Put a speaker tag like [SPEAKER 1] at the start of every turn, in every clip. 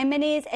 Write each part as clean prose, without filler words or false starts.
[SPEAKER 1] MNAs,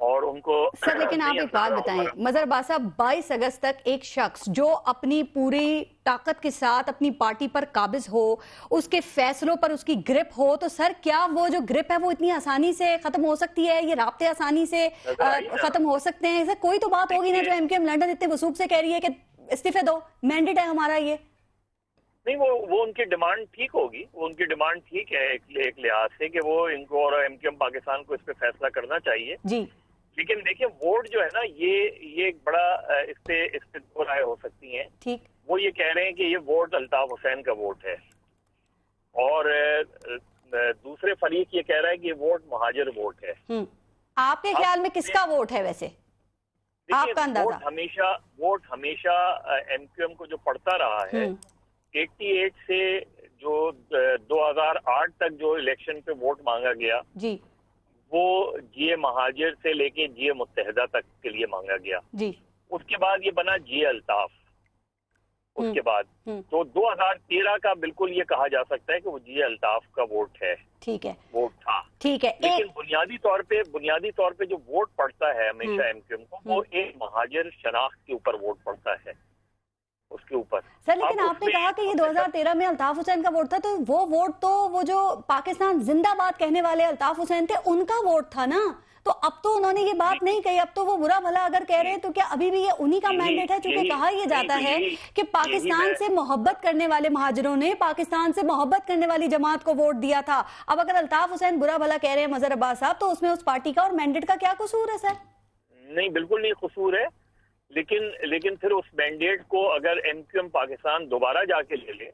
[SPEAKER 2] اور ان کو
[SPEAKER 1] سر لیکن آپ ایک بات بتائیں مظہر عباس صاحب، 22 اگست تک ایک شخص جو اپنی پوری طاقت کے ساتھ اپنی پارٹی پر قابض ہو، اس کے فیصلوں پر اس کی گرپ ہو، تو سر کیا وہ جو گرپ ہے وہ اتنی آسانی سے ختم ہو سکتی ہے؟ یہ رابطے آسانی سے ختم ہو سکتے ہیں؟ سر کوئی تو بات ہوگی نا جو ایم کیو ایم لنڈن اتنے وثوق سے کہہ رہی ہے کہ استعفے دو، مینڈیٹ ہے ہمارا یہ؟
[SPEAKER 2] نہیں، وہ ان کی ڈیمانڈ ٹھیک ہوگی، وہ ان کی ڈیمانڈ ٹھیک ہے ایک لحاظ سے کہ وہ ان کو اور ایم کیو ایم پاکستان کو اس پہ فیصلہ کرنا چاہیے
[SPEAKER 1] جی،
[SPEAKER 2] لیکن دیکھیں ووٹ جو ہے نا یہ ایک بڑا اس پہ دو رائے ہو سکتی ہیں.
[SPEAKER 1] ٹھیک،
[SPEAKER 2] وہ یہ کہہ رہے ہیں کہ یہ ووٹ الطاف حسین کا ووٹ ہے اور دوسرے فریق یہ کہہ رہا ہے کہ یہ ووٹ مہاجر ووٹ ہے.
[SPEAKER 1] آپ کے خیال میں کس کا ووٹ ہے ویسے آپ کا اندازہ؟
[SPEAKER 2] ووٹ ہمیشہ ایم کیو ایم کو جو پڑتا رہا ہے 88 سے جو 2008 تک جو الیکشن پہ ووٹ مانگا گیا
[SPEAKER 1] جی،
[SPEAKER 2] وہ جی اے مہاجر سے لے کے جی اے متحدہ تک کے لیے مانگا گیا
[SPEAKER 1] جی.
[SPEAKER 2] اس کے بعد یہ بنا جی اے الطاف. اس کے بعد تو 2013 کا بالکل یہ کہا جا سکتا ہے کہ وہ جی اے الطاف کا ووٹ ہے.
[SPEAKER 1] ٹھیک ہے،
[SPEAKER 2] ووٹ تھا.
[SPEAKER 1] ٹھیک ہے.
[SPEAKER 2] لیکن بنیادی طور پہ جو ووٹ پڑتا ہے ہمیشہ ایم کیو ایم کو وہ ایک مہاجر شناخت کے اوپر ووٹ پڑتا ہے اس کے اوپر.
[SPEAKER 1] سر لیکن آپ نے کہا کہ یہ 2013 میں الطاف حسین کا ووٹ تھا، تو وہ ووٹ تو وہ جو پاکستان زندہ باد کہنے والے الطاف حسین تھے ان کا ووٹ تھا نا. تو اب تو انہوں نے یہ بات نہیں کہی، اب تو وہ برا بھلا اگر کہہ رہے ہیں تو کیا ابھی بھی یہ انہی کا مینڈیٹ ہے؟ چونکہ کہا یہ جاتا ہے کہ پاکستان سے محبت کرنے والے مہاجروں نے پاکستان سے محبت کرنے والی جماعت کو ووٹ دیا تھا. اب اگر الطاف حسین برا بھلا کہہ رہے ہیں مظہر عباس صاحب، تو اس میں اس پارٹی کا اور مینڈیٹ کا کیا قصور ہے سر؟
[SPEAKER 2] نہیں، بالکل نہیں قصور ہے. لیکن پھر اس مینڈیٹ کو اگر ایم کیو ایم پاکستان دوبارہ جا کے لے لے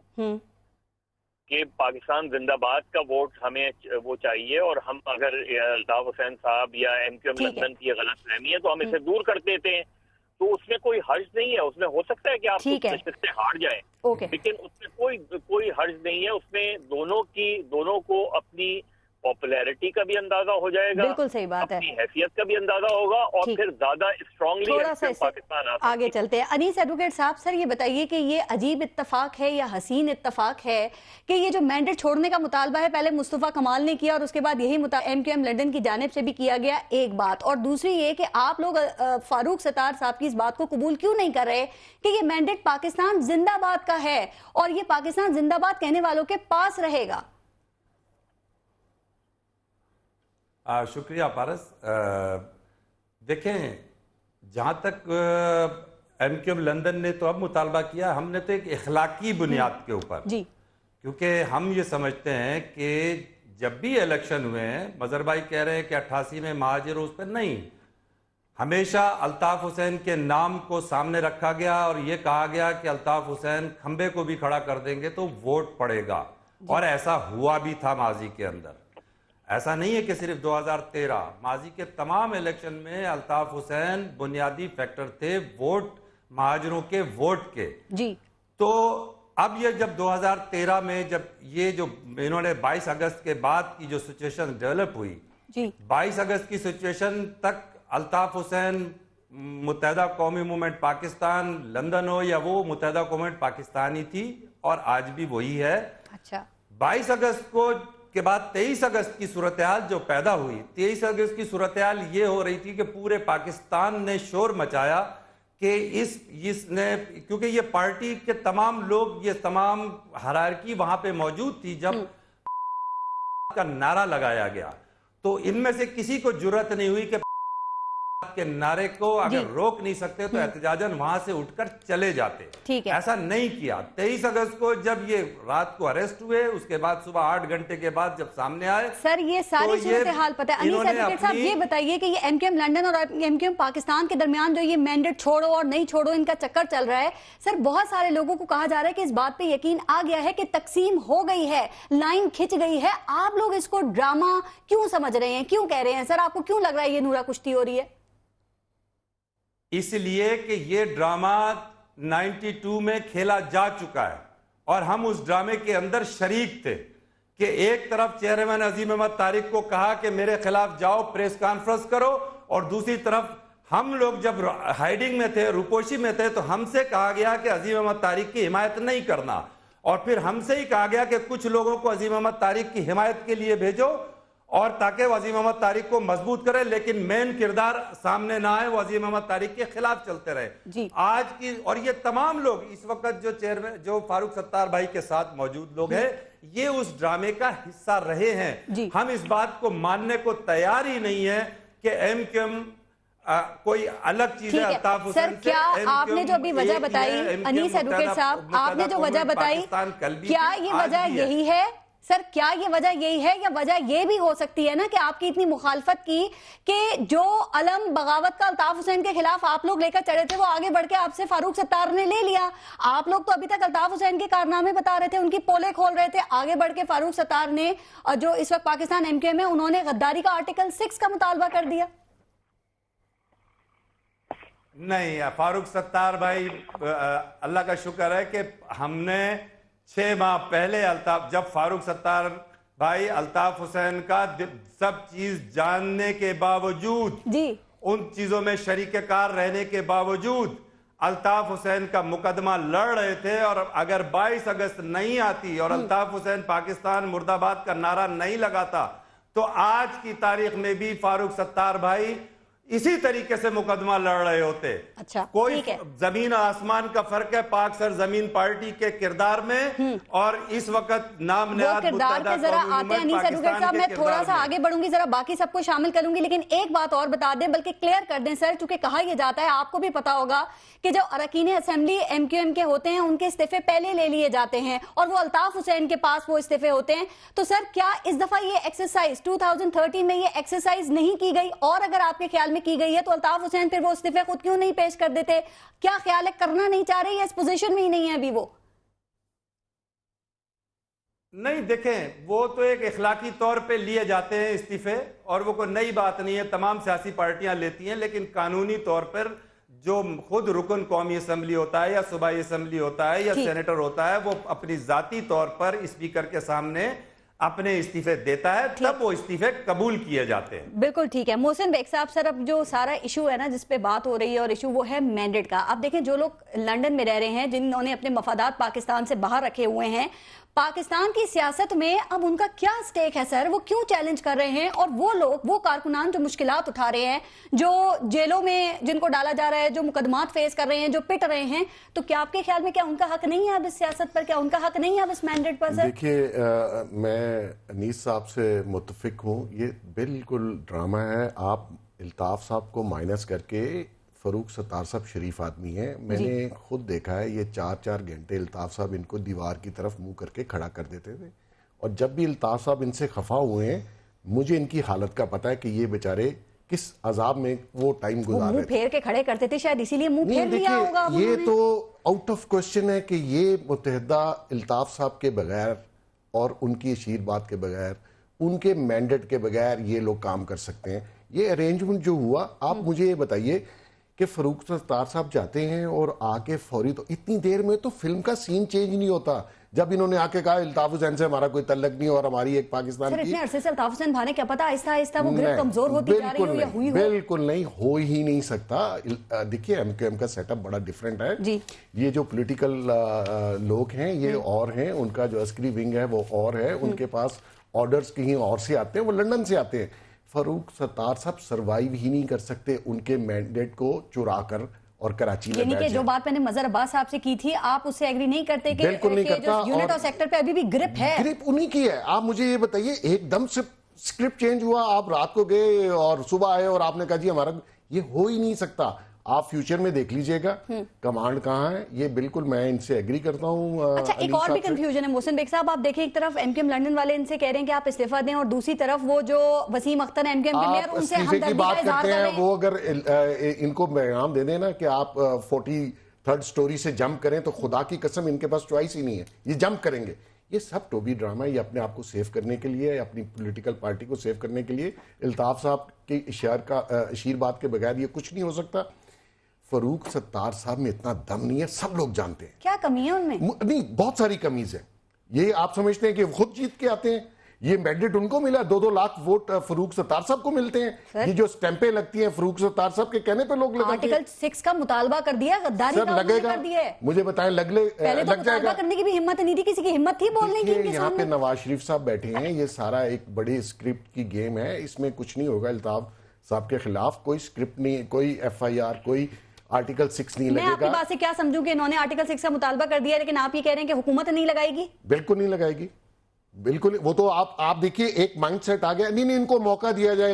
[SPEAKER 2] کہ پاکستان زندہ باد کا ووٹ ہمیں وہ چاہیے اور ہم اگر الطاف حسین صاحب یا ایم کیو ایم لندن کی غلط فہمی ہے تو ہم اسے دور کر دیتے ہیں، تو اس میں کوئی حرج نہیں ہے. اس میں ہو سکتا ہے کہ آپ نشست سے ہار جائیں لیکن اس میں کوئی حرج نہیں ہے. اس میں دونوں کو اپنی پاپولیرٹی کا بھی اندازہ ہو جائے گا،
[SPEAKER 1] بالکل صحیح بات ہے،
[SPEAKER 2] اپنی حیثیت کا بھی اندازہ ہوگا اور پھر زیادہ اسٹرانگلی پاکستان
[SPEAKER 1] آگے چلتے ہیں. انیس ایڈوکیٹ صاحب، سر یہ بتائیے کہ یہ عجیب اتفاق ہے یا حسین اتفاق ہے کہ یہ جو مینڈیٹ چھوڑنے کا مطالبہ ہے پہلے مصطفیٰ کمال نے کیا اور اس کے بعد یہی ایم کیو ایم لنڈن کی جانب سے بھی کیا گیا، ایک بات. اور دوسری یہ کہ آپ لوگ فاروق ستار صاحب کی اس بات کو قبول کیوں نہیں کر رہے کہ یہ مینڈیٹ پاکستان زندہ باد کا ہے اور یہ پاکستان زندہ باد کہنے والوں کے پاس رہے گا؟
[SPEAKER 3] شکریہ پارس. دیکھیں، جہاں تک ایم کیو ایم لندن نے تو اب مطالبہ کیا، ہم نے تو ایک اخلاقی بنیاد کے اوپر
[SPEAKER 1] جی،
[SPEAKER 3] کیونکہ ہم یہ سمجھتے ہیں کہ جب بھی الیکشن ہوئے ہیں، مظہر بھائی کہہ رہے ہیں کہ 88 میں مہاجر اس پہ نہیں، ہمیشہ الطاف حسین کے نام کو سامنے رکھا گیا اور یہ کہا گیا کہ الطاف حسین کھمبے کو بھی کھڑا کر دیں گے تو ووٹ پڑے گا، اور ایسا ہوا بھی تھا ماضی کے اندر. ایسا نہیں ہے کہ صرف 2013، ماضی کے تمام الیکشن میں الطاف حسین بنیادی فیکٹر تھے ووٹ، مہاجروں کے ووٹ کے.
[SPEAKER 1] جی،
[SPEAKER 3] تو اب یہ جب 2013 میں جب یہ جو انہوں نے 22 اگست کے بعد کی جو سچویشن ڈیولپ ہوئی، 22 اگست کی سچویشن تک الطاف حسین متحدہ قومی موومنٹ پاکستان لندن ہو یا وہ متحدہ قومی موومنٹ پاکستانی تھی اور آج بھی وہی ہے.
[SPEAKER 1] اچھا،
[SPEAKER 3] 22 اگست کو کے بعد 23 اگست کی صورتحال جو پیدا ہوئی، 23 اگست کی صورتحال یہ ہو رہی تھی کہ پورے پاکستان نے شور مچایا کہ اس نے، کیونکہ یہ پارٹی کے تمام لوگ، یہ تمام ہرارکی وہاں پہ موجود تھی جب کا نعرہ لگایا گیا، تو ان میں سے کسی کو جرأت نہیں ہوئی کہ کے نعرے کو اگر روک نہیں سکتے تو احتجاجاً وہاں سے اٹھ کر چلے جاتے. ایسا نہیں کیا. 23 اگست کو جب یہ رات کو اریسٹ ہوئے، اس کے بعد صبح 8 گھنٹے کے بعد جب سامنے آئے،
[SPEAKER 1] سر یہ ساری صورتحال پتہ ہے. انیس ایڈوکیٹ صاحب یہ بتائیے کہ یہ ایم کیو ایم لنڈن اور ایم کیو ایم پاکستان کے درمیان جو یہ مینڈیٹ چھوڑو اور نہیں چھوڑو ان کا چکر چل رہا ہے، سر بہت سارے لوگوں کو کہا جا رہا ہے کہ اس بات پہ یقین آ گیا ہے کہ تقسیم ہو گئی ہے، لائن کھچ گئی ہے. آپ لوگ اس کو ڈرامہ کیوں سمجھ رہے ہیں، کیوں کہہ رہے ہیں سر؟ آپ کو کیوں لگ رہا ہے یہ نورا کشتی ہو رہی ہے؟
[SPEAKER 3] اس لیے کہ یہ ڈرامہ 92 میں کھیلا جا چکا ہے اور ہم اس ڈرامے کے اندر شریک تھے کہ ایک طرف چیئرمین عظیم احمد طارق کو کہا کہ میرے خلاف جاؤ پریس کانفرنس کرو، اور دوسری طرف ہم لوگ جب ہائیڈنگ میں تھے، روپوشی میں تھے، تو ہم سے کہا گیا کہ عظیم احمد طارق کی حمایت نہیں کرنا، اور پھر ہم سے ہی کہا گیا کہ کچھ لوگوں کو عظیم احمد طارق کی حمایت کے لیے بھیجو، اور تاکہ وزیر محمد طارق کو مضبوط کرے، لیکن مین کردار سامنے نہ آئے، وزیر محمد طارق کے خلاف چلتے رہے
[SPEAKER 1] جی
[SPEAKER 3] آج کی. اور یہ تمام لوگ اس وقت جو چیئرمین جو فاروق ستار بھائی کے ساتھ موجود لوگ ہیں، یہ اس ڈرامے کا حصہ رہے ہیں.
[SPEAKER 1] جی
[SPEAKER 3] ہم اس بات کو ماننے کو تیار ہی نہیں ہے کہ ایم کیو ایم کوئی الگ چیز ہے. الطاف
[SPEAKER 1] سر کیا آپ نے جو ابھی وجہ بتائی انیس ایڈوکیٹ صاحب، آپ نے جو وجہ بتائی، کیا یہ وجہ یہی ہے سر؟ کیا یہ وجہ یہی ہے یا وجہ یہ بھی ہو سکتی ہے نا کہ آپ کی اتنی مخالفت کی کہ جو علم بغاوت کا الطاف حسین کے خلاف آپ لوگ لے کر چڑھے تھے وہ آگے بڑھ کے آپ سے فاروق ستار نے لے لیا. آپ لوگ تو ابھی تک الطاف حسین کے کارنامے بتا رہے تھے، ان کی پولے کھول رہے تھے، آگے بڑھ کے فاروق ستار نے جو اس وقت پاکستان ایم کیو ایم ہے انہوں نے غداری کا آرٹیکل 6 کا مطالبہ کر دیا.
[SPEAKER 3] نہیں، فاروق ستار بھائی اللہ کا شکر ہے کہ ہم نے 6 ماہ پہلے جب فاروق ستار بھائی الطاف حسین کا سب چیز جاننے کے باوجود،
[SPEAKER 1] جی
[SPEAKER 3] ان چیزوں میں شریک کار رہنے کے باوجود الطاف حسین کا مقدمہ لڑ رہے تھے، اور اگر 22 اگست نہیں آتی اور الطاف حسین پاکستان مرد آباد کا نعرہ نہیں لگاتا تو آج کی تاریخ میں بھی فاروق ستار بھائی اسی طریقے سے مقدمہ لڑ رہے ہوتے.
[SPEAKER 1] اچھا
[SPEAKER 3] کوئی زمین آسمان کا فرق ہے پاک سر زمین پارٹی کے کردار میں اور اس وقت نام نہاد
[SPEAKER 1] کردار پہ ذرا آتے ہیں انیس ایڈوکیٹ صاحب. میں تھوڑا سا آگے بڑھوں گی، ذرا باقی سب کو شامل کروں گی، لیکن ایک بات اور بتا دیں، بلکہ کلیئر کر دیں سر، چونکہ کہا یہ جاتا ہے، آپ کو بھی پتا ہوگا کہ جو اراکین اسمبلی ایم کیو ایم کے ہوتے ہیں ان کے استعفے پہلے لے لیے جاتے ہیں اور وہ الطاف حسین کے پاس وہ استعفے ہوتے ہیں. تو سر کیا اس دفعہ یہ ایکسرسائز 2013 میں یہ ایکسرسائز نہیں کی گئی؟ اور اگر آپ کے خیال میں کی گئی ہے تو الطاف حسین پھر وہ استعفے خود کیوں نہیں پیش کر دیتے؟ کیا خیال ہے، کرنا نہیں چاہ رہے یا اس پوزیشن میں ہی نہیں ہے ابھی وہ؟
[SPEAKER 3] نہیں دیکھیں، وہ تو ایک اخلاقی طور پہ لیے جاتے ہیں استعفے، اور وہ کوئی نئی بات نہیں ہے، تمام سیاسی پارٹیاں لیتی ہیں، لیکن قانونی طور پر جو خود رکن قومی اسمبلی ہوتا ہے یا صوبائی اسمبلی ہوتا ہے یا سینیٹر ہوتا ہے، وہ اپنی ذاتی طور پر اسپیکر کے سامنے اپنے استعفے دیتا ہے، تب وہ استعفے قبول کیے جاتے ہیں.
[SPEAKER 1] بالکل ٹھیک ہے. محسن بیگ صاحب، سر اب جو سارا ایشو ہے نا جس پہ بات ہو رہی ہے، اور ایشو وہ ہے مینڈیٹ کا. اب دیکھیں جو لوگ لنڈن میں رہ رہے ہیں، جنہوں نے اپنے مفادات پاکستان سے باہر رکھے ہوئے ہیں، پاکستان کی سیاست میں اب ان کا کیا سٹیک ہے سر؟ وہ کیوں چیلنج کر رہے ہیں؟ اور وہ لوگ، وہ کارکنان جو مشکلات اٹھا رہے ہیں، جو جیلوں میں جن کو ڈالا جا رہا ہے، جو مقدمات فیس کر رہے ہیں، جو پٹ رہے ہیں، تو کیا آپ کے خیال میں کیا ان کا حق نہیں ہے اب اس سیاست پر؟ کیا ان کا حق نہیں ہے اب اس مینڈیٹ پر سر؟
[SPEAKER 4] دیکھیے، میں انیس صاحب سے متفق ہوں، یہ بالکل ڈرامہ ہے. آپ الطاف صاحب کو مائنس کر کے فاروق ستار صاحب شریف آدمی ہیں. میں نے خود دیکھا ہے، یہ 4 گھنٹے الطاف صاحب ان کو دیوار کی طرف منہ کر کے کھڑا کر دیتے تھے، اور جب بھی الطاف صاحب ان سے خفا ہوئے ہیں، مجھے ان کی حالت کا پتہ ہے کہ یہ بیچارے کس عذاب میں وہ ٹائم گزار رہے تھے.
[SPEAKER 1] پھیر کے کھڑے کرتے تھے، شاید اسی لیے منہ پھیر لیا ہوگا.
[SPEAKER 4] یہ تو آؤٹ آف کوشچن ہے کہ یہ متحدہ الطاف صاحب کے بغیر اور ان کی اشیر بات کے بغیر، ان کے مینڈیٹ کے بغیر یہ لوگ کام کر سکتے ہیں. یہ ارینجمنٹ جو ہوا، آپ مجھے یہ بتائیے کہ فاروق ستار صاحب جاتے ہیں اور آ کے فوری، تو اتنی دیر میں تو فلم کا سین چینج نہیں ہوتا. جب انہوں نے آ کے کہا الطاف حسین سے ہمارا کوئی تعلق نہیں اور ہماری ایک پاکستان کی،
[SPEAKER 1] اتنے عرصے سے الطاف حسین بھانے کیا پتا آہستہ آہستہ وہ گرپ کمزور ہوتی جا رہی ہو یا ہوئی ہو؟
[SPEAKER 4] بالکل نہیں، ہو ہی نہیں سکتا. دیکھیے ایم کیو ایم کا سیٹ اپ بڑا ڈیفرنٹ ہے. یہ جو پولیٹیکل لوگ ہیں یہ اور ہیں، ان کا جو عسکری ونگ ہے وہ اور ہے، ان کے پاس آرڈرز کہیں اور سے آتے ہیں، وہ لندن سے آتے ہیں. فاروق ستار صاحب سروائیو ہی نہیں کر سکتے ان کے مینڈیٹ کو چرا کر اور کراچی میں.
[SPEAKER 1] یعنی کہ جو بات میں نے مظہر عباس صاحب سے کی تھی، آپ اس سے ایگری نہیں کرتے کہ
[SPEAKER 4] بالکل نہیں کرتا.
[SPEAKER 1] یونٹ اور سیکٹر پہ ابھی بھی گرپ ہے؟
[SPEAKER 4] گرپ انہی کی ہے. آپ مجھے یہ بتائیے، ایک دم سے سکرپٹ چینج ہوا، آپ رات کو گئے اور صبح آئے اور آپ نے کہا جی ہمارا، یہ ہو ہی نہیں سکتا. آپ فیوچر میں دیکھ لیجئے گا کمانڈ کہاں ہے. یہ بالکل میں ان سے ایگری کرتا ہوں.
[SPEAKER 1] اچھا، ایک اور بھی کنفیوژن ہے محسن بیگ صاحب. آپ دیکھیں ایک طرف ایم کیو ایم لنڈن والے ان سے کہہ رہے ہیں کہ آپ استعفیٰ دیں، اور دوسری طرف وہ جو Waseem Akhtar M Q M کے میئر، ان سے ہمدردی کا اظہار کر رہے ہیں.
[SPEAKER 4] وہ اگر ان کو پیغام دے دیں نا کہ آپ 43rd سٹوری سے جمپ کریں، تو خدا کی قسم ان کے پاس چوائس ہی نہیں ہے، یہ جمپ کریں گے. یہ سب ٹوبی ڈرامہ ہے. یہ اپنے آپ کو سیو کرنے کے لیے، اپنی پولیٹیکل پارٹی کو سیو کرنے کے لیے. الطاف صاحب کی اشیر بات کے بغیر یہ کچھ نہیں ہو سکتا. فاروق ستار صاحب میں اتنا دم نہیں ہے، سب لوگ جانتے ہیں.
[SPEAKER 1] کیا کمی ہے ان میں؟
[SPEAKER 4] نہیں، بہت ساری کمیز ہے. یہ آپ سمجھتے ہیں کہ خود جیت کے آتے ہیں؟ یہ مینڈیٹ ان کو ملا, 2-2 لاکھ ووٹ فاروق ستار صاحب کو ملتے ہیں. یہ جو سٹیمپیں لگتی ہیں فاروق ستار صاحب کے کہنے پہ لوگ لگاتے ہیں.
[SPEAKER 1] آرٹیکل 6 کا مطالبہ کر دیا, غداری کا
[SPEAKER 4] لگے گا,
[SPEAKER 1] کر دیا ہے.
[SPEAKER 4] مجھے بتائیں لگ
[SPEAKER 1] پہلے تو
[SPEAKER 4] جائے گا.
[SPEAKER 1] مطالبہ کرنے کی بھی ہمت نہیں تھی, کسی کی ہمت تھی بولنے کی ان کے
[SPEAKER 4] یہاں پہ
[SPEAKER 1] سامنے.
[SPEAKER 4] نواز شریف صاحب بیٹھے ہیں, یہ سارا ایک بڑی اسکرپٹ کی گیم ہے, اس میں کچھ نہیں ہوگا. الطاف صاحب کے خلاف کوئی اسکرپٹ نہیں, کوئی ایف آئی آر, کوئی آرٹیکل 6 نہیں لگے گا.
[SPEAKER 1] میں آپ کی بات سے کیا سمجھوں کہ انہوں نے آرٹیکل 6 کا مطالبہ کر دیا, لیکن آپ یہ کہہ رہے ہیں کہ حکومت نہیں لگائے گی.
[SPEAKER 4] بالکل نہیں لگائے گی, بالکل. وہ تو آپ دیکھیے ایک مائنڈ سیٹ آ گیا. نہیں, ان کو موقع دیا جائے,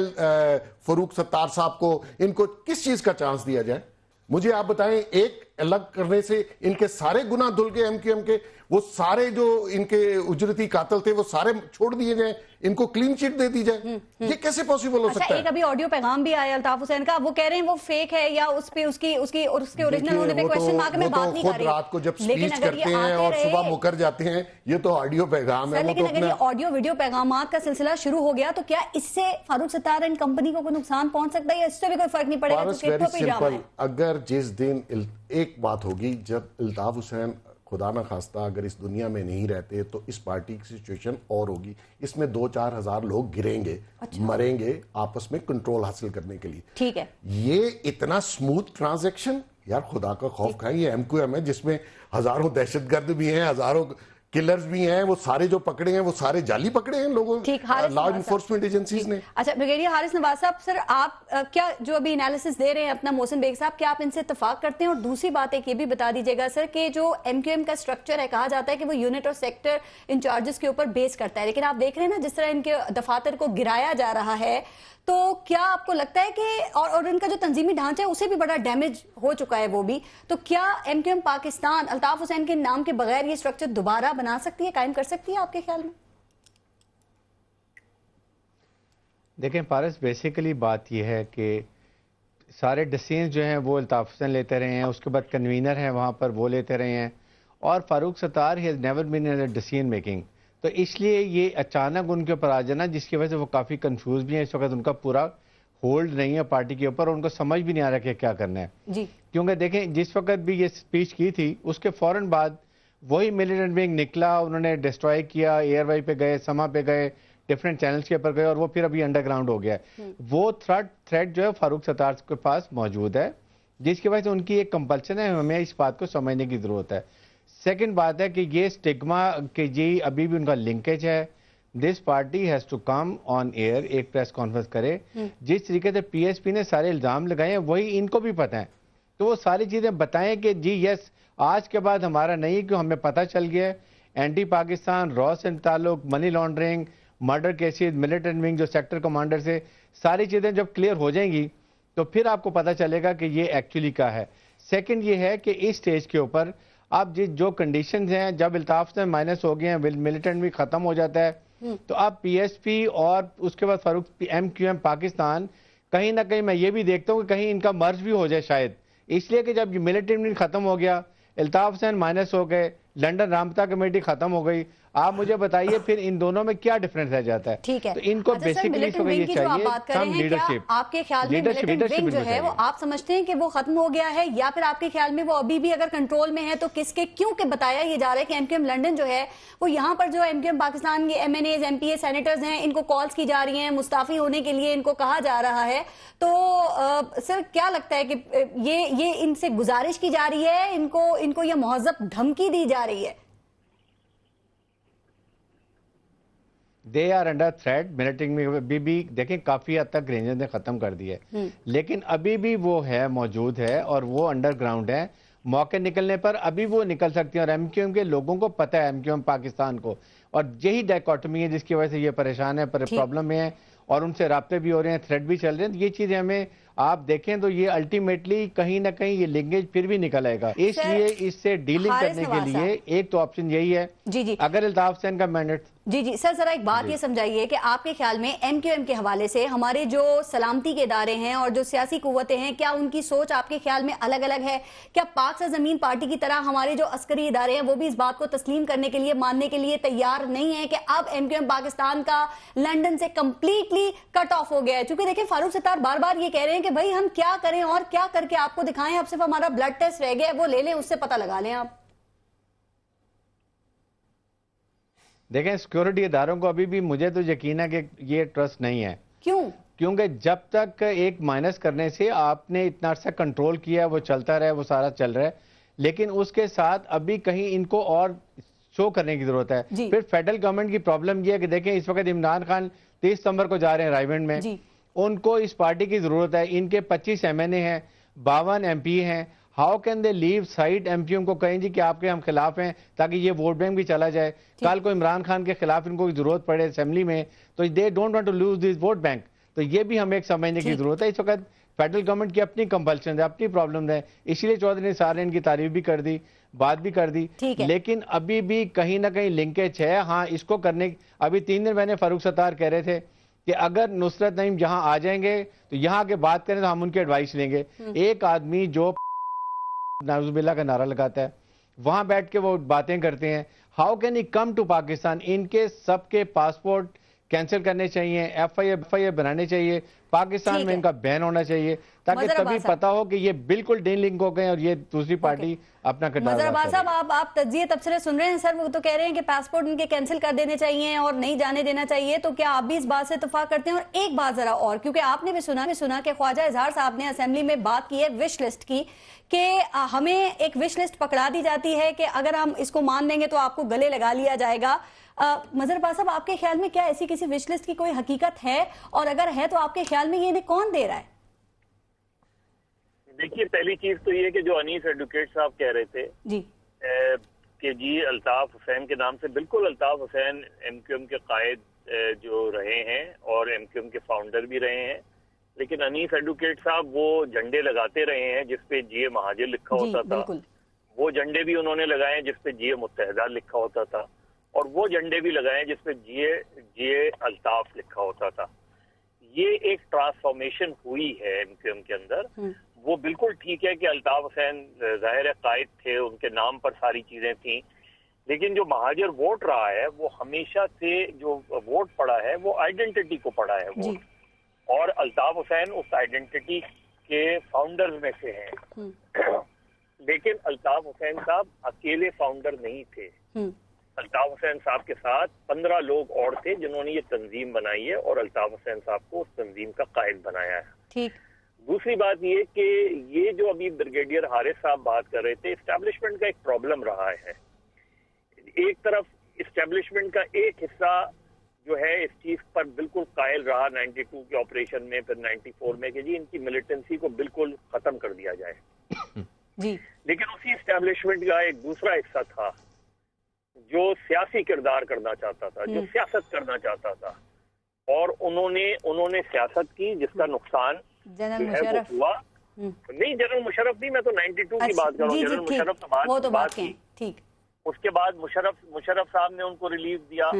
[SPEAKER 4] فاروق ستار صاحب کو, ان کو کس چیز کا چانس دیا جائے. مجھے آپ بتائیں, ایک الگ کرنے سے ان کے سارے گناہ دھل گئے. ایم کیو ایم کے وہ سارے جو ان کے اجرتی قاتل تھے وہ سارے چھوڑ دیے جائیں, ان کو کلین چٹ دے دی جائے. یہ کیسے پوسیبل ہو سکتا ہے؟
[SPEAKER 1] ایک ابھی آڈیو پیغام بھی آیا الطاف حسین کا, وہ کہہ رہے ہیں وہ فیک ہے یا اس پہ اس کے اوریجنل ہونے پہ کوسچن مارک میں بات نہیں کر رہی.
[SPEAKER 4] رات کو جب سپیچ کرتے ہیں اور صبح مکر جاتے ہیں, یہ تو آڈیو پیغام ہے.
[SPEAKER 1] لیکن اگر یہ آڈیو ویڈیو پیغامات کا سلسلہ شروع ہو گیا تو کیا اس سے فاروق ستار اینڈ کمپنی کو کوئی نقصان پہنچ سکتا ہے یا اس سے بھی کوئی فرق نہیں پڑے گا؟
[SPEAKER 4] اگر جس دن ایک بات ہوگی, جب الطاف حسین خدا نہ خواستہ اگر اس دنیا میں نہیں رہتے تو اس پارٹی کی سچویشن اور ہوگی. اس میں 2-4 ہزار لوگ گریں گے, مریں گے آپس میں کنٹرول حاصل کرنے کے لیے.
[SPEAKER 1] ٹھیک ہے,
[SPEAKER 4] یہ اتنا سموتھ ٹرانزیکشن, یار خدا کا خوف کھائیں. یہ ایم کیو ایم ہے جس میں ہزاروں دہشت گرد بھی ہیں, ہزاروں کلرز بھی ہیں, وہ سارے جو پکڑے ہیں وہ سارے جعلی پکڑے ہیں لوگوں, لا انفورسمنٹ ایجنسیز نے.
[SPEAKER 1] اچھا بریگیڈیئر حارث نواز صاحب, سر آپ کیا جو ابھی انالیسس دے رہے ہیں اپنا محسن بیگ صاحب, کیا آپ ان سے اتفاق کرتے ہیں؟ اور دوسری بات ایک یہ بھی بتا دیجیے گا سر کہ جو ایم کیو ایم کا اسٹرکچر ہے, کہا جاتا ہے کہ وہ یونٹ اور سیکٹر انچارجز کے اوپر بیس کرتا ہے, لیکن آپ دیکھ رہے ہیں نا جس طرح ان کے دفاتر کو گرایا جا رہا ہے, تو کیا آپ کو لگتا ہے کہ اور ان کا جو تنظیمی ڈھانچہ ہے اسے بھی بڑا ڈیمیج ہو چکا ہے وہ بھی, تو کیا M Q M Pakistan Altaf Hussain کے نام کے بغیر یہ اسٹرکچر دوبارہ بنا سکتی ہے, قائم کر سکتی ہے آپ کے خیال میں؟
[SPEAKER 5] دیکھیں پارس, بیسیکلی بات یہ ہے کہ سارے ڈیسیژنز جو ہیں وہ الطاف حسین لیتے رہے ہیں, اس کے بعد کنوینر ہیں وہاں پر وہ لیتے رہے ہیں, اور Farooq Sattar he has never been in decision making. تو اس لیے یہ اچانک ان کے اوپر آ جانا, جس کی وجہ سے وہ کافی کنفیوز بھی ہیں. اس وقت ان کا پورا ہولڈ نہیں ہے پارٹی کے اوپر, اور ان کو سمجھ بھی نہیں آ رہا کہ کیا کرنا ہے.
[SPEAKER 1] جی,
[SPEAKER 5] کیونکہ دیکھیں جس وقت بھی یہ سپیچ کی تھی اس کے فوراً بعد وہی ملیٹنٹ ونگ نکلا, انہوں نے ڈسٹرائے کیا, ایئر وائی پہ گئے, سما پہ گئے, ڈفرینٹ چینلز کے اوپر گئے, اور وہ پھر ابھی انڈر گراؤنڈ ہو گیا ہے. وہ تھریٹ جو ہے فاروق ستار کے پاس موجود ہے, جس کی وجہ سے ان کی ایک کمپلشن ہے, ہمیں اس بات کو سمجھنے کی ضرورت ہے. سیکنڈ بات ہے کہ یہ سٹگما کہ جی ابھی بھی ان کا لنکیج ہے. This party has to come on air, ایک پریس کانفرنس کرے. جس طریقے سے پی ایس پی نے سارے الزام لگائے ہیں وہی ان کو بھی پتہ ہے, تو وہ ساری چیزیں بتائیں کہ جی یس آج کے بعد ہمارا نہیں, کہ ہمیں پتہ چل گیا ہے اینٹی پاکستان, را سے تعلق, money laundering, murder cases, militant wing جو سیکٹر کمانڈر سے, ساری چیزیں جب کلیئر ہو جائیں گی تو پھر آپ کو پتہ چلے گا کہ یہ ایکچولی کیا ہے. سیکنڈ یہ ہے کہ اس سٹیج کے اوپر اب جو کنڈیشنز ہیں, جب الطاف سے مائنس ہو گئے ہیں, ملیٹنٹ بھی ختم ہو جاتا ہے, تو اب پی ایس پی اور اس کے بعد فاروق ایم کیو ایم پاکستان, کہیں نہ کہیں میں یہ بھی دیکھتا ہوں کہ کہیں ان کا مرج بھی ہو جائے شاید, اس لیے کہ جب ملیٹنٹ ختم ہو گیا, الطاف حسین مائنس ہو گئے, لنڈن رابطہ کمیٹی ختم ہو گئی, آپ مجھے بتائیے پھر ان دونوں میں کیا ڈیفرنس رہ جاتا ہے.
[SPEAKER 1] ٹھیک ہے,
[SPEAKER 5] تو ان کو بیسیکلی اس وقت یہ چاہیے سم لیڈرشپ.
[SPEAKER 1] آپ کے خیال میں ملیٹنٹ ونگ جو ہے وہ آپ سمجھتے ہیں کہ وہ ختم ہو گیا ہے, یا پھر آپ کے خیال میں وہ ابھی بھی اگر کنٹرول میں ہے تو کس کے, کیوں کہ بتایا یہ جا رہا ہے کہ ایم کیو ایم لنڈن جو ہے وہ یہاں پر جو ایم کیو ایم پاکستان کے M N As, M P A, senators ہیں, ان کو کالز کی جا رہی ہیں, مستعفی ہونے کے لیے ان کو کہا جا رہا ہے. تو سر کیا لگتا ہے کہ یہ ان سے گزارش کی جا رہی ہے, ان کو یہ مہذب دھمکی دی جا رہی ہے؟
[SPEAKER 5] They are under threat. Militant میں بھی دیکھیں کافی حد تک رینجر نے ختم کر دی ہے, لیکن ابھی بھی وہ ہے, موجود ہے, اور وہ انڈر گراؤنڈ ہے. موقع نکلنے پر ابھی وہ نکل سکتی ہیں, اور ایم کیو ایم کے لوگوں کو پتہ ہے, ایم کیو ایم پاکستان کو, اور یہی ڈائیکاٹمی ہے جس کی وجہ سے یہ پریشان ہے, پرابلم میں ہے, اور ان سے رابطے بھی ہو رہے ہیں, تھریٹ بھی چل رہے ہیں. یہ چیزیں ہمیں آپ دیکھیں تو یہ الٹیمیٹلی کہیں نہ کہیں یہ لنگیج پھر بھی نکل آئے گا. اس لیے اس سے ڈیلنگ کرنے کے لیے ایک تو آپشن یہی ہے, اگر الطاف حسین کا مینڈیٹ.
[SPEAKER 1] جی سر, ذرا ایک بات یہ سمجھائیے کہ آپ کے خیال میں ایم کیو ایم کے حوالے سے ہمارے جو سلامتی کے ادارے ہیں اور جو سیاسی قوتیں ہیں, کیا ان کی سوچ آپ کے خیال میں الگ الگ ہے؟ کیا پاک سے زمین پارٹی کی طرح ہمارے جو عسکری ادارے ہیں وہ بھی اس بات کو تسلیم کرنے کے لیے, ماننے کے لیے تیار نہیں ہے کہ اب ایم کیو ایم پاکستان کا لنڈن سے کمپلیٹلی کٹ آف ہو گیا ہے؟ چونکہ دیکھیں فاروق ستار بار بار یہ کہہ رہے ہیں کہ بھائی ہم کیا کریں اور کیا کر کے آپ کو دکھائیں, اب صرف ہمارا بلڈ ٹیسٹ رہ گیا ہے, وہ لے لیں, اس سے پتہ لگا لیں آپ.
[SPEAKER 5] دیکھیں سیکورٹی اداروں کو ابھی بھی مجھے تو یقین ہے کہ یہ ٹرسٹ نہیں ہے.
[SPEAKER 1] کیوں؟
[SPEAKER 5] کیونکہ جب تک ایک مائنس کرنے سے آپ نے اتنا عرصہ کنٹرول کیا وہ چلتا رہے, وہ سارا چل رہا ہے, لیکن اس کے ساتھ ابھی کہیں ان کو اور شو کرنے کی ضرورت ہے. پھر فیڈرل گورنمنٹ کی پرابلم یہ ہے کہ دیکھیں اس وقت عمران خان 30 ستمبر کو جا رہے ہیں رائیونڈ میں, ان کو اس پارٹی کی ضرورت ہے. ان کے 25 MNA ہیں, 52 MP ہیں. How can they leave side M P کو کہیں جی کہ آپ کے ہم خلاف ہیں تاکہ یہ ووٹ بینک بھی چلا جائے. کل کو عمران خان کے خلاف ان کو ضرورت پڑے اسمبلی میں تو they don't want to lose this vote bank. تو یہ بھی ہمیں ایک سمجھنے کی ضرورت ہے. اس وقت فیڈرل گورنمنٹ کی اپنی کمپلشن ہے, اپنی پرابلم ہے, اسی لیے چودھری نثار نے ان کی تعریف بھی کر دی, بات بھی کر دی, لیکن ابھی بھی کہیں نہ کہیں لنکیج ہے. ہاں اس کو کرنے ابھی 3 دن پہلے فاروق ستار کہہ رہے تھے کہ اگر نصرت نعیم یہاں آ جائیں گے تو یہاں کے بات کریں تو ہم ان کی ایڈوائس لیں گے. ایک آدمی جو نعوذ باللہ کا نعرہ لگاتا ہے وہاں بیٹھ کے وہ باتیں کرتے ہیں, how can he come to Pakistan. ان کے سب کے پاسپورٹ کینسل کرنے چاہیے, FIA بنانے چاہیے, پاکستان میں ان کا بین ہونا چاہیے تاکہ تبھی پتا ہو کہ یہ بالکل ڈین لنک ہو گئے اور یہ دوسری پارٹی اپنا کردار.
[SPEAKER 1] مظہر عباس صاحب آپ تجزیے تبصرے سن رہے ہیں سر, وہ تو کہہ رہے ہیں کہ پاسپورٹ ان کے کینسل کر دینے چاہیے اور نہیں جانے دینا چاہیے, تو کیا آپ بھی اس بات سے اتفاق کرتے ہیں؟ اور ایک بات ذرا اور, کیونکہ آپ نے بھی سنا کہ خواجہ اظہار صاحب نے اسمبلی میں بات کی ہے وش لسٹ کی, کہ ہمیں ایک وش لسٹ پکڑا دی جاتی ہے کہ اگر ہم اس کو مان لیں گے تو آپ کو گلے لگا لیا جائے گا. مظہر عباس صاحب آپ کے خیال میں کیا ایسی کسی وش لسٹ کی کوئی حقیقت ہے, اور اگر ہے تو آپ کے خیال میں یہ کون دے رہا ہے؟
[SPEAKER 2] دیکھیے پہلی چیز تو یہ کہ جو انیس ایڈوکیٹ صاحب کہہ رہے تھے کہ جی الطاف حسین کے نام سے, بالکل الطاف حسین MQM کے قائد جو رہے ہیں اور MQM کے فاؤنڈر بھی رہے ہیں, لیکن انیس ایڈوکیٹ صاحب وہ جھنڈے لگاتے رہے ہیں جس پہ GA مہاجر لکھا ہوتا تھا, وہ جھنڈے بھی انہوں نے لگائے ہیں جس پہ GA متحدہ لکھا ہوتا تھا, اور وہ جھنڈے بھی لگائے جس پہ GA الطاف لکھا ہوتا تھا. یہ ایک ٹرانسفارمیشن ہوئی ہے MQM کے اندر. وہ بالکل ٹھیک ہے کہ الطاف حسین ظاہر قائد تھے, ان کے نام پر ساری چیزیں تھیں, لیکن جو مہاجر ووٹ رہا ہے وہ ہمیشہ سے جو ووٹ پڑا ہے وہ آئیڈینٹی کو پڑا ہے ووٹ, اور الطاف حسین اس آئیڈینٹی کے فاؤنڈرز میں سے ہیں. لیکن الطاف حسین صاحب اکیلے فاؤنڈر نہیں تھے. الطاف حسین صاحب کے ساتھ 15 لوگ اور تھے جنہوں نے یہ تنظیم بنائی ہے, اور الطاف حسین صاحب کو اس تنظیم کا قائد بنایا ہے. دوسری بات یہ کہ یہ جو ابھی بریگیڈیئر حارث صاحب بات کر رہے تھے, اسٹیبلشمنٹ کا ایک پرابلم رہا ہے. ایک طرف اسٹیبلشمنٹ کا ایک حصہ جو ہے اس چیز پر بالکل قائل رہا 92 کے آپریشن میں, پھر 94 میں, کہ جی ان کی ملیٹنسی کو بالکل ختم کر دیا جائے. لیکن اسی اسٹیبلشمنٹ کا ایک دوسرا حصہ تھا جو سیاسی کردار کرنا چاہتا تھا, جو سیاست کرنا چاہتا تھا, اور انہوں نے سیاست کی جس کا نقصان
[SPEAKER 1] جنرل مشرف
[SPEAKER 2] ہوا. نہیں جنرل مشرف نہیں, میں تو 92 کی بات کر رہا ہوں. جنرل مشرف تو بات کی,
[SPEAKER 1] ٹھیک,
[SPEAKER 2] اس کے بعد مشرف صاحب نے ان کو ریلیف دیا.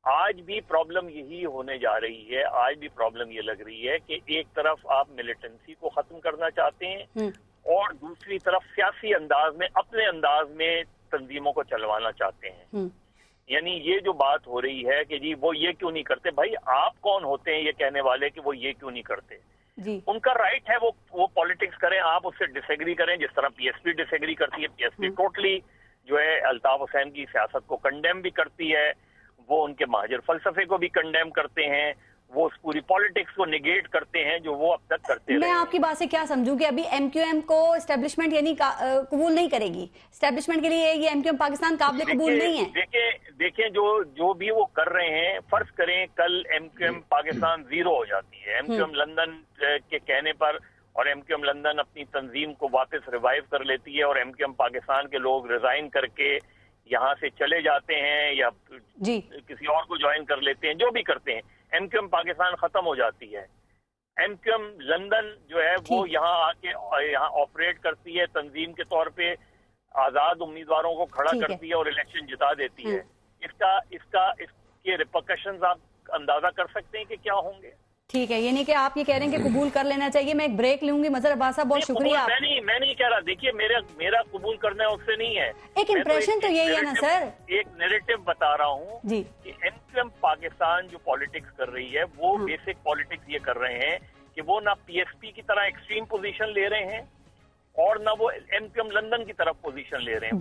[SPEAKER 2] آج بھی پرابلم یہی ہونے جا رہی ہے, آج بھی پرابلم یہ لگ رہی ہے کہ ایک طرف آپ ملیٹنسی کو ختم کرنا چاہتے ہیں اور دوسری طرف سیاسی انداز میں اپنے انداز میں تنظیموں کو چلوانا چاہتے ہیں. یعنی یہ جو بات ہو رہی ہے کہ جی وہ یہ کیوں نہیں کرتے, بھائی آپ کون ہوتے ہیں یہ کہنے والے کہ وہ یہ کیوں نہیں کرتے؟ ان کا رائٹ ہے وہ پالیٹکس کریں, آپ اس سے ڈس ایگری کریں, جس طرح PSP ڈس ایگری کرتی ہے. PSP ٹوٹلی جو ہے الطاف حسین کی سیاست کو کنڈیم بھی کرتی ہے, وہ ان کے مہاجر فلسفے کو بھی کنڈیم کرتے ہیں, وہ اس پوری پالیٹکس کو نیگیٹ کرتے ہیں جو وہ اب تک کرتے رہے.
[SPEAKER 1] میں آپ کی بات سے کیا سمجھوں کہ ابھی MQM کو اسٹیبلشمنٹ یعنی قبول نہیں کرے گی, اسٹیبلشمنٹ کے لیے یہ MQM پاکستان قابل قبول نہیں ہے.
[SPEAKER 2] دیکھیں جو بھی وہ کر رہے ہیں, فرض کریں کل MQM پاکستان زیرو ہو جاتی ہے MQM لندن کے کہنے پر, اور MQM لندن اپنی تنظیم کو واپس ریوائیو کر لیتی ہے, اور MQM پاکستان کے لوگ ریزائن کر کے یہاں سے چلے جاتے ہیں یا کسی اور کو جوائن کر لیتے ہیں, جو بھی کرتے ہیں, MQM پاکستان ختم ہو جاتی ہے. MQM لندن جو ہے وہ یہاں آ کے یہاں آپریٹ کرتی ہے تنظیم کے طور پہ, آزاد امیدواروں کو کھڑا کرتی ہے اور الیکشن جتا دیتی ہے. اس کے ریپرکشنز آپ اندازہ کر سکتے ہیں کہ کیا ہوں گے.
[SPEAKER 1] ٹھیک ہے, یعنی کہ آپ یہ کہہ رہے ہیں کہ قبول کر لینا چاہیے. میں ایک بریک لوں گی. مظہر عباس صاحب بہت شکریہ.
[SPEAKER 2] میں نہیں کہہ رہا, دیکھیے میرا قبول کرنا ہے اس سے نہیں ہے,
[SPEAKER 1] ایک امپریشن تو یہی ہے نا سر,
[SPEAKER 2] ایک نیریٹو بتا رہا ہوں کہ MQM پاکستان جو پالیٹکس کر رہی ہے وہ بیسک پالیٹکس یہ کر رہے ہیں کہ وہ نہ PSP کی طرح ایکسٹریم پوزیشن لے رہے ہیں اور نہ وہ MQM لندن کی طرف پوزیشن لے رہے ہیں.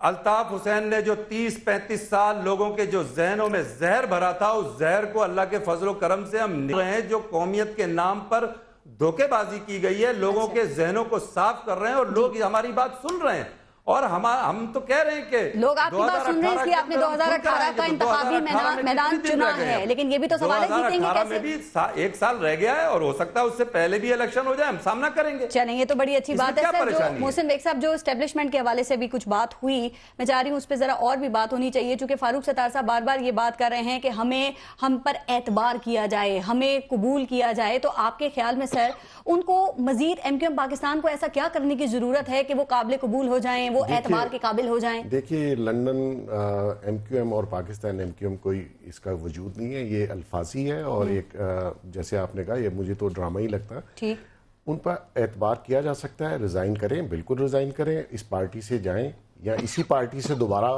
[SPEAKER 3] الطاف حسین نے جو 30-35 سال لوگوں کے جو ذہنوں میں زہر بھرا تھا، اس زہر کو اللہ کے فضل و کرم سے ہم نکل رہے ہیں. جو قومیت کے نام پر دھوکے بازی کی گئی ہے، لوگوں کے ذہنوں کو صاف کر رہے ہیں، اور لوگ ہماری بات سن رہے ہیں. اور ہم تو کہہ رہے ہیں کہ
[SPEAKER 1] لوگ آپ کی بات سن رہے ہیں، اس لیے آپ نے 2018 کا انتخابی میدان چنا ہے، لیکن یہ بھی تو سوال ہے جیتیں گے
[SPEAKER 3] 2018 میں بھی 1 سال رہ گیا ہے، اور ہو سکتا ہے اس سے پہلے بھی الیکشن ہو جائے، ہم سامنا کریں گے.
[SPEAKER 1] چلیں، یہ تو بڑی اچھی بات ہے سر. جو محسن بیگ صاحب، جو اسٹیبلشمنٹ کے حوالے سے بھی کچھ بات ہوئی، میں چاہ رہی ہوں اس پہ ذرا اور بھی بات ہونی چاہیے، چونکہ فاروق ستار صاحب بار بار یہ بات کر رہے ہیں کہ ہم پر اعتبار کیا جائے، ہمیں قبول کیا جائے. تو آپ کے خیال میں سر ان کو مزید ایم کیو ایم پاکستان کو ایسا کیا کرنے کی ضرورت ہے کہ وہ قابل قبول ہو جائیں، وہ اعتبار کے قابل ہو جائیں؟
[SPEAKER 4] دیکھیے، لندن ایم کیو ایم اور پاکستان ایم کیو ایم کوئی اس کا وجود نہیں ہے، یہ الفاظی ہے، اور ایک جیسے آپ نے کہا، یہ مجھے تو ڈرامہ ہی لگتا ہے.
[SPEAKER 1] ٹھیک،
[SPEAKER 4] ان پر اعتبار کیا جا سکتا ہے. ریزائن کریں، بالکل ریزائن کریں، اس پارٹی سے جائیں یا اسی پارٹی سے دوبارہ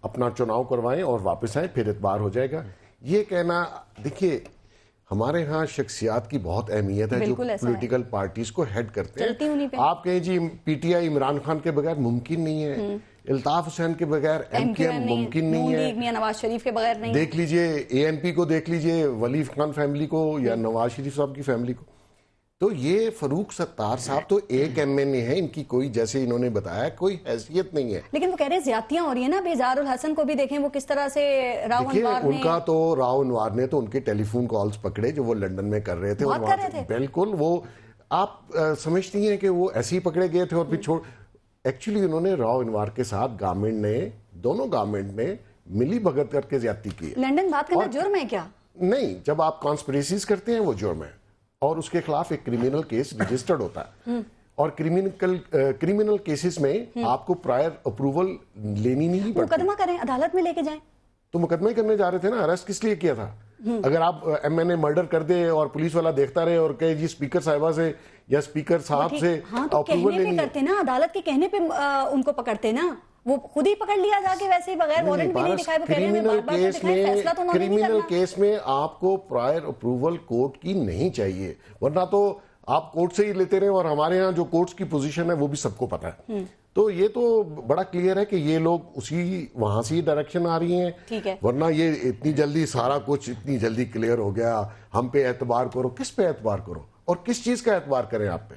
[SPEAKER 4] اپنا چناؤ کروائیں اور واپس آئیں، پھر اعتبار ہو جائے گا. یہ کہنا، دیکھیے ہمارے ہاں شخصیات کی بہت اہمیت ہے جو پولیٹیکل پارٹیز کو ہیڈ کرتے ہیں. آپ کہیں جی P T I Imran Khan کے بغیر ممکن نہیں ہے، الطاف حسین کے بغیر ایم کیو ایم ممکن نہیں ہے،
[SPEAKER 1] نواز شریف کے بغیر نہیں.
[SPEAKER 4] دیکھ لیجئے اے این پی کو، دیکھ لیجئے ولی خان فیملی کو یا نواز شریف صاحب کی فیملی کو. تو یہ فاروق ستار صاحب تو ایک ایم این اے ہیں، ان کی کوئی، جیسے انہوں نے بتایا، کوئی حیثیت نہیں ہے.
[SPEAKER 1] لیکن وہ کہہ رہے ہیں زیادتیاں ہو رہی ہیں نا. بیزار الحسن کو بھی دیکھیں وہ کس طرح سے راؤ انوار نے،
[SPEAKER 4] ان کا تو راؤ انوار نے تو ان کے ٹیلی فون کالز پکڑے جو وہ لندن میں کر رہے تھے. بالکل، وہ آپ سمجھتی ہیں کہ وہ ایسے ہی پکڑے گئے تھے اور پھر چھوڑ. ایکچولی انہوں نے راؤ انوار کے ساتھ دونوں گورنمنٹ نے ملی بھگت کر کے زیادتی کی.
[SPEAKER 1] لندن بات کرنا جرم ہے کیا؟
[SPEAKER 4] نہیں، جب آپ کانسپریسیز کرتے ہیں وہ جرم ہے، اور اس کے خلاف ایک کرمینل کیس رجسٹرڈ ہوتا ہے. اور کرمینل کیسز میں آپ کو پرائر اپروول لینی نہیں پڑتی.
[SPEAKER 1] مقدمہ کریں، عدالت میں لے کے جائیں.
[SPEAKER 4] تو مقدمہ ہی کرنے جا رہے تھے نا، ارسٹ کس لیے کیا تھا؟ اگر آپ ایم این اے مرڈر کر دے اور پولیس والا دیکھتا رہے اور کہے جی اسپیکر صاحبہ سے یا اسپیکر صاحب سے اپروول لینی ہے.
[SPEAKER 1] کرتے نا، عدالت کے کہنے پہ ان کو پکڑتے نا، وہ خود ہی پکڑ لیا جا کے ویسے ہی بغیر وارنٹ بھی نہیں دکھائے. وہ کہہ رہے ہیں
[SPEAKER 4] کرمینل کیس میں آپ کو پرائر اپروول کورٹ کی نہیں چاہیے، ورنہ تو آپ کورٹ سے ہی لیتے رہے. اور ہمارے ہاں جو کورٹس کی پوزیشن ہے وہ بھی سب کو پتا ہے. تو یہ تو بڑا کلیئر ہے کہ یہ لوگ وہاں سے ہی ڈائریکشن آ رہی ہیں. ورنہ یہ اتنی جلدی سارا کچھ اتنی جلدی کلیئر ہو گیا، ہم پہ اعتبار کرو. کس پہ اعتبار کرو اور کس چیز کا اعتبار کریں؟ آپ پہ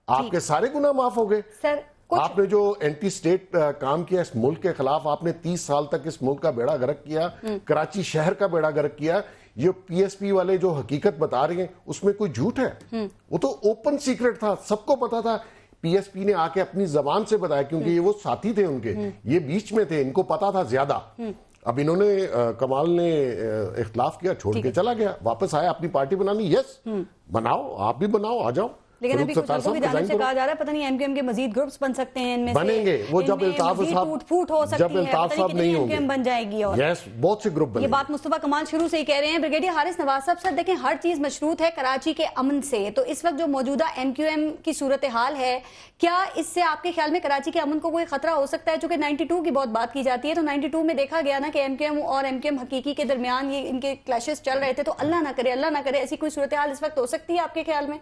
[SPEAKER 4] آپ کے سارے گناہ معاف ہو گئے. آپ نے جو اینٹی سٹیٹ کام کیا اس ملک کے خلاف، آپ نے 30 سال تک اس ملک کا بیڑا غرق کیا، کراچی شہر کا بیڑا غرق کیا. یہ پی ایس پی والے جو حقیقت بتا رہے ہیں اس میں کوئی جھوٹ ہے؟ وہ تو اوپن سیکرٹ تھا، سب کو پتا تھا. پی ایس پی نے آ کے اپنی زبان سے بتایا، کیونکہ یہ وہ ساتھی تھے ان کے، یہ بیچ میں تھے، ان کو پتا تھا زیادہ. اب انہوں نے، کمال نے اختلاف کیا، چھوڑ کے چلا گیا، واپس آیا اپنی پارٹی بنانی. یس، بناؤ، آپ بھی بناؤ، آ جاؤ.
[SPEAKER 1] لیکن ابھی کچھ لوگوں کی جانب سے کہا جا رہا ہے پتہ نہیں ایم کیو ایم کے مزید گروپس بن سکتے ہیں، ان میں
[SPEAKER 4] بنیں گے. وہ جب الطاف صاحب
[SPEAKER 1] پھوٹ ہو سکتی ہے،
[SPEAKER 4] الطاف صاحب نہیں ہوں گے،
[SPEAKER 1] بن جائے گی. اور
[SPEAKER 4] یس، بہت سے گروپ بنیں گے.
[SPEAKER 1] یہ بات مصطفیٰ کمال شروع سے ہی کہہ رہے ہیں. بریگیڈیئر حارث نواز صاحب، سر دیکھیں ہر چیز مشروط ہے کراچی کے امن سے. تو اس وقت جو موجودہ ایم کیو ایم کی صورتحال ہے، کیا اس سے آپ کے خیال میں کراچی کے امن کو کوئی خطرہ ہو سکتا ہے؟ چونکہ 92 کی بہت بات کی جاتی ہے، تو 92 میں دیکھا گیا نا کہ ایم کیو ایم اور ایم کیو ایم حقیقی کے درمیان یہ ان کے کلیشز چل رہے تھے. تو اللہ نہ کرے ایسی کوئی صورتحال اس وقت ہو سکتی ہے آپ کے خیال میں؟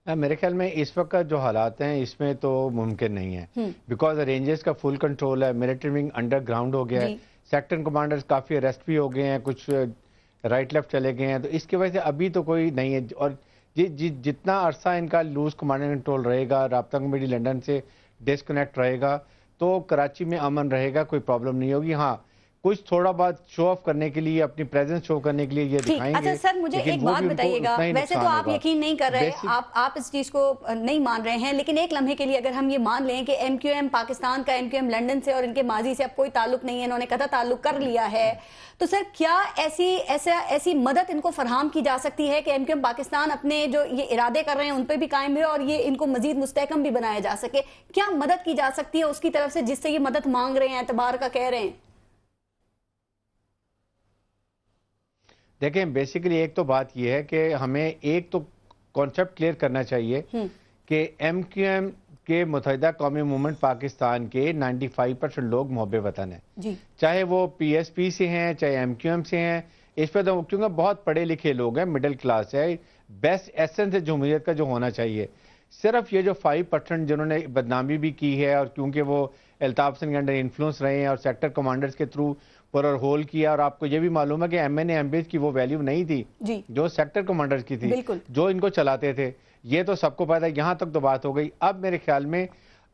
[SPEAKER 5] میرے خیال میں اس وقت جو حالات ہیں اس میں تو ممکن نہیں ہے، بیکاز رینجرز کا فل کنٹرول ہے، ملٹری ونگ انڈر گراؤنڈ ہو گیا ہے، سیکٹر کمانڈرز کافی اریسٹ بھی ہو گئے ہیں، کچھ رائٹ لیفٹ چلے گئے ہیں. تو اس کی وجہ سے ابھی تو کوئی نہیں ہے. اور جتنا عرصہ ان کا لوز کمانڈ کنٹرول رہے گا، رابطہ کمیٹی لنڈن سے ڈسکنیکٹ رہے گا، تو کراچی میں امن رہے گا، کوئی پرابلم نہیں ہوگی. ہاں، کچھ تھوڑا بہت شو آف کرنے کے لیے، اپنی پریزنس شو کرنے کے لیے یہ دکھائیں گے.
[SPEAKER 1] اچھا سر، مجھے ایک بات بتائیے گا، ویسے تو آپ یقین نہیں کر رہے، آپ اس چیز کو نہیں مان رہے ہیں، لیکن ایک لمحے کے لیے اگر ہم یہ مان لیں کہ ایم کیو ایم پاکستان کا، ایم کیو ایم لنڈن سے اور ان کے ماضی سے اب کوئی تعلق نہیں ہے، انہوں نے قطع تعلق کر لیا ہے، تو سر کیا ایسی مدد ان کو فراہم کی جا سکتی ہے کہ ایم کیو ایم پاکستان اپنے جو یہ ارادے کر رہے ہیں ان پہ بھی قائم رہے اور یہ ان کو مزید مستحکم بھی بنایا جا سکے؟ کیا مدد کی جا سکتی ہے اس کی طرف سے جس سے یہ مدد مانگ رہے ہیں، اعتبار کا کہہ رہے ہیں؟
[SPEAKER 5] دیکھیں، بیسیکلی ایک تو بات یہ ہے کہ ہمیں ایک تو کانسیپٹ کلیئر کرنا چاہیے کہ ایم کیو ایم کے متحدہ قومی موومنٹ پاکستان کے 95% لوگ محب وطن ہیں، چاہے وہ پی ایس پی سے ہیں، چاہے ایم کیو ایم سے ہیں. اس پہ تو کیونکہ بہت پڑھے لکھے لوگ ہیں، مڈل کلاس ہے، بیسٹ ایسنس ہے جمہوریت کا جو ہونا چاہیے. صرف یہ جو 5% جنہوں نے بدنامی بھی کی ہے اور کیونکہ وہ الطاف حسین کے انڈر انفلوئنس رہے ہیں اور سیکٹر کمانڈرز کے تھرو پر اور ہول کیا, اور آپ کو یہ بھی معلوم ہے کہ M N A M B کی وہ ویلیو نہیں تھی
[SPEAKER 1] جی
[SPEAKER 5] جو سیکٹر کمانڈرز کی تھی,
[SPEAKER 1] بالکل.
[SPEAKER 5] جو ان کو چلاتے تھے. یہ تو سب کو پتا ہے, یہاں تک تو بات ہو گئی. اب میرے خیال میں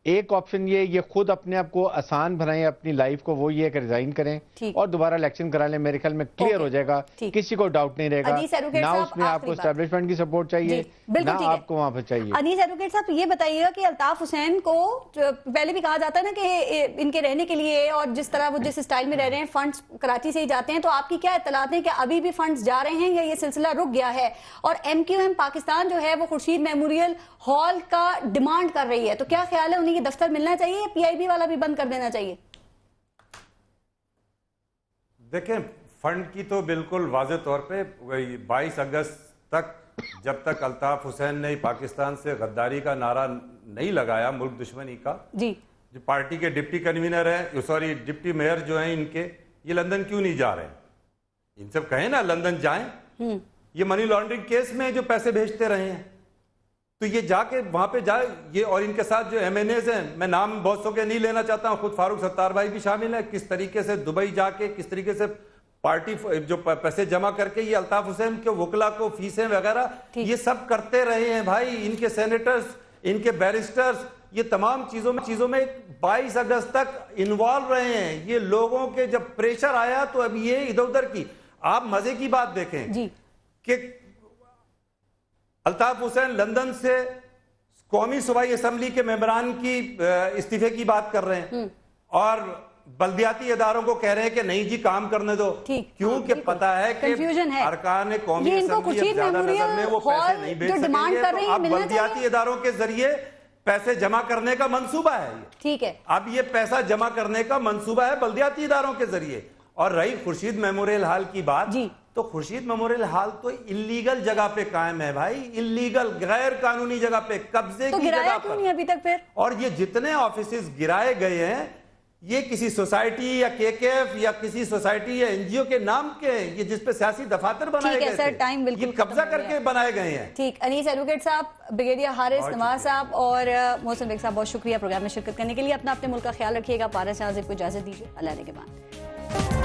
[SPEAKER 5] ایک آپشن یہ خود اپنے آپ کو آسان بنائیں اپنی لائف کو, وہ یہ کہ ریزائن کریں اور دوبارہ الیکشن کرا لیں. میرے خیال میں کلیئر ہو جائے گا, کسی کو ڈاؤٹ نہیں رہے گا. نہ اس میں آپ کو اسٹیبلشمنٹ کی سپورٹ چاہیے, نہ آپ کو وہاں پہ چاہیے.
[SPEAKER 1] انیس ایڈوکیٹ صاحب یہ بتائیے گا کہ الطاف حسین کو پہلے بھی کہا جاتا ہے نا کہ ان کے رہنے کے لیے اور جس طرح وہ جس اسٹائل میں رہ رہے ہیں فنڈز کراچی سے ہی جاتے ہیں, تو آپ کی کیا اطلاعات ہیں کہ ابھی بھی فنڈز جا رہے ہیں یا یہ سلسلہ رک گیا ہے؟ اور ایم کیو ایم پاکستان جو ہے وہ خورشید میموریل ہال کا ڈیمانڈ کر رہی ہے, تو کیا خیال ہے انہیں یہ دفتر ملنا چاہیے یا پی آئی بی والا بھی بند کر دینا چاہیے؟
[SPEAKER 3] دیکھیں فنڈ کی تو بالکل واضح طور پہ 22 اگست تک جب تک الطاف حسین نے پاکستان سے غداری کا نعرہ نہیں لگایا, ملک دشمنی کا,
[SPEAKER 1] جی
[SPEAKER 3] جو پارٹی کے ڈپٹی کنوینر ہیں, سوری ڈپٹی میئر جو ہیں ان کے, یہ لندن کیوں نہیں جا رہے ہیں؟ ان سب کہیں نا لندن جائیں. یہ منی لانڈرنگ کیس میں جو پیسے بھیجتے رہے ہیں تو یہ جا کے وہاں پہ جائے. یہ اور ان کے ساتھ جو ایم این ایز ہیں, میں نام بہت سو کے نہیں لینا چاہتا ہوں, خود فاروق ستار بھائی بھی شامل ہے, کس طریقے سے دبئی جا کے کس طریقے سے پارٹی جو پیسے جمع کر کے یہ الطاف حسین کے وکلا کو فیسیں وغیرہ یہ سب کرتے رہے ہیں بھائی. ان کے سینیٹرز, ان کے بیرسٹرز, یہ تمام چیزوں میں 22 اگست تک انوالو رہے ہیں. یہ لوگوں کے جب پریشر آیا تو اب یہ ادھر ادھر کی. آپ مزے کی بات دیکھیں کہ الطاف حسین لندن سے قومی صوبائی اسمبلی کے ممبران کی استعفے کی بات کر رہے ہیں اور بلدیاتی اداروں کو کہہ رہے ہیں کہ نہیں جی کام کرنے دو, کیونکہ پتا ہے کہ ارکان قومی اسمبلی اب زیادہ نظر میں وہ پیسے نہیں بھیج سکیں گے, تو اب بلدیاتی اداروں کے ذریعے پیسے جمع کرنے کا منصوبہ ہے. ٹھیک ہے, اب یہ پیسہ جمع کرنے کا منصوبہ ہے بلدیاتی اداروں کے ذریعے. اور رہی خورشید میموریل ہال کی بات, تو خورشید میموریل ہال تو اللیگل جگہ پہ قائم ہے بھائی, اللیگل غیر قانونی جگہ پہ, قبضے کی جگہ پر.
[SPEAKER 1] ابھی تک پھر اور
[SPEAKER 3] یہ جتنے آفیسز گرائے گئے ہیں یہ کسی سوسائٹی یا کے ایف یا کسی سوسائٹی یا این جی او کے نام کے ہیں, یہ جس پہ سیاسی دفاتر بنائے گئے تھے, یہ قبضہ کر کے بنائے گئے ہیں.
[SPEAKER 1] ٹھیک, انیس ایڈوکیٹ صاحب, بریگیڈیئر حارث نواز صاحب اور محسن بیگ صاحب, بہت شکریہ پروگرام میں شرکت کرنے کے لیے. اپنا اپنے ملک کا خیال رکھیے گا. پارس جہاں زیب کو اجازت دیجیے. اللہ نے کے بعد